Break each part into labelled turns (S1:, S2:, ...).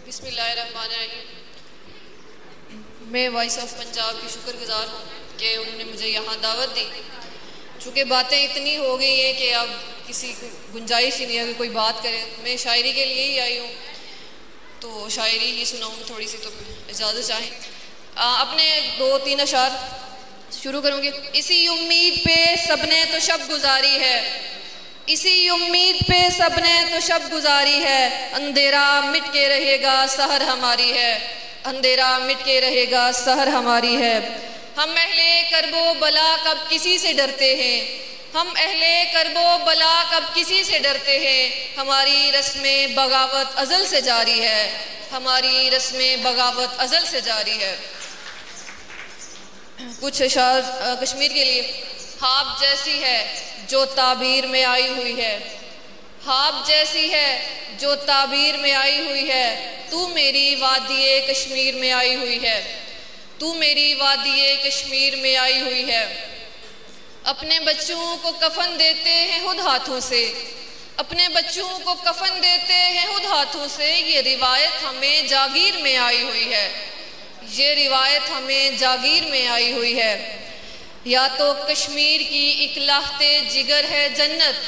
S1: बिस्मिल्लाहिर्रहमानिर्रहीम। मैं voice of Punjab की शुक्रगुजार हूँ कि उन्होंने मुझे यहाँ दावत दी। चूँकि बातें इतनी हो गई हैं कि अब किसी को गुंजाइश ही नहीं है कि कोई बात करे। मैं शायरी के लिए ही आई हूँ, तो शायरी ही सुनाऊँ थोड़ी सी, तो इजाज़त चाहें। अपने 2-3 अशार शुरू करूँगी। इसी उम्मीद पे सबने तो शब गुजारी है, इसी उम्मीद पे सबने तो शब गुजारी है। अंधेरा मिट के रहेगा सहर हमारी है, अंधेरा मिट के रहेगा सहर हमारी है। हम अहले करबो बला कब किसी से डरते हैं, हम अहले करबो बला कब किसी से डरते हैं। हमारी रस्में बगावत अज़ल से जारी है, हमारी रस्में बगावत अज़ल से जारी है। कुछ अशार कश्मीर के लिए। ख्वाब जैसी है जो ताबीर में आई हुई है, ख्वाब जैसी है जो ताबीर में आई हुई है। तू मेरी वादिये कश्मीर में आई हुई है, तू मेरी वादिये कश्मीर में आई हुई है। अपने बच्चों को कफन देते हैं खुद हाथों से, अपने बच्चों को कफन देते हैं खुद हाथों से। ये रिवायत हमें जागीर में आई हुई है, ये रिवायत हमें जागीर में आई हुई है। या तो कश्मीर की इकलाहते जिगर है जन्नत,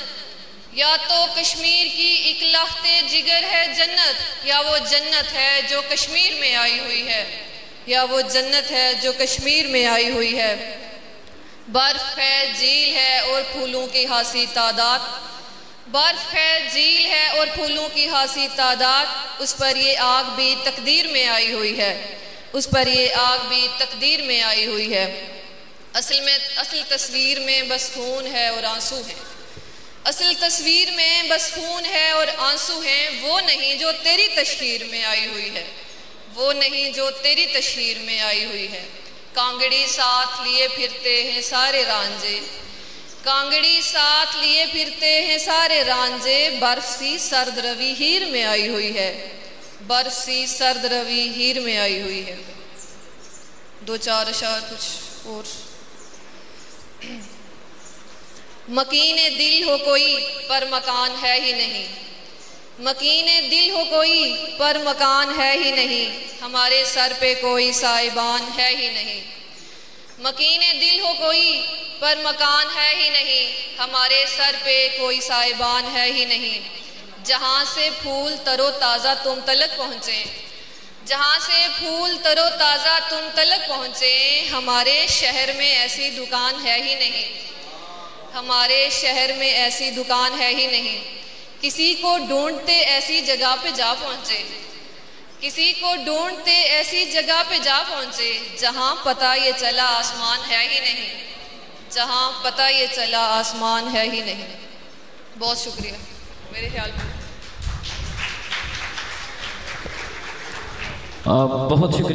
S1: या तो कश्मीर की इकलाहते जिगर है जन्नत, या वो जन्नत है जो कश्मीर में आई हुई है, या वो जन्नत है जो कश्मीर में आई हुई है। बर्फ है झील है और फूलों की हासी तादाद, बर्फ है झील है और फूलों की हासी तादाद। उस पर ये आग भी तकदीर में आई हुई है, उस पर ये आग भी तकदीर में आई हुई है। असल तस्वीर में बस खून है और आंसू हैं, असल तस्वीर में बस खून है और आंसू हैं। वो नहीं जो तेरी तशहीर में आई हुई है, वो नहीं जो तेरी तशहीर में आई हुई है। कांगड़ी साथ लिए फिरते हैं सारे रांझे, कांगड़ी साथ लिए फिरते हैं सारे रांझे। बर्फ सी सर्द रवि हीर में आई हुई है, बर्फ सी सर्द रवि हीर में आई हुई है। 2-4 अशार कुछ और। मकीने दिल हो कोई पर मकान है ही नहीं, मकीने दिल हो कोई पर मकान है ही नहीं। हमारे सर पे कोई साइबान है ही नहीं, मकीने दिल हो कोई पर मकान है ही नहीं। हमारे सर पे कोई साइबान है ही नहीं। जहाँ से फूल तरो ताज़ा तुम तलक पहुँचे, जहाँ से फूल तरो ताज़ा तुम तलक पहुँचे। हमारे शहर में ऐसी दुकान है ही नहीं, हमारे शहर में ऐसी दुकान है ही नहीं। किसी को ढूंढते ऐसी जगह पे जा पहुँचे, किसी को ढूंढते ऐसी जगह पे जा पहुँचे। जहाँ पता ये चला आसमान है ही नहीं, जहाँ पता ये चला आसमान है ही नहीं। बहुत शुक्रिया। मेरे ख्याल में
S2: बहुत शुक्रिया।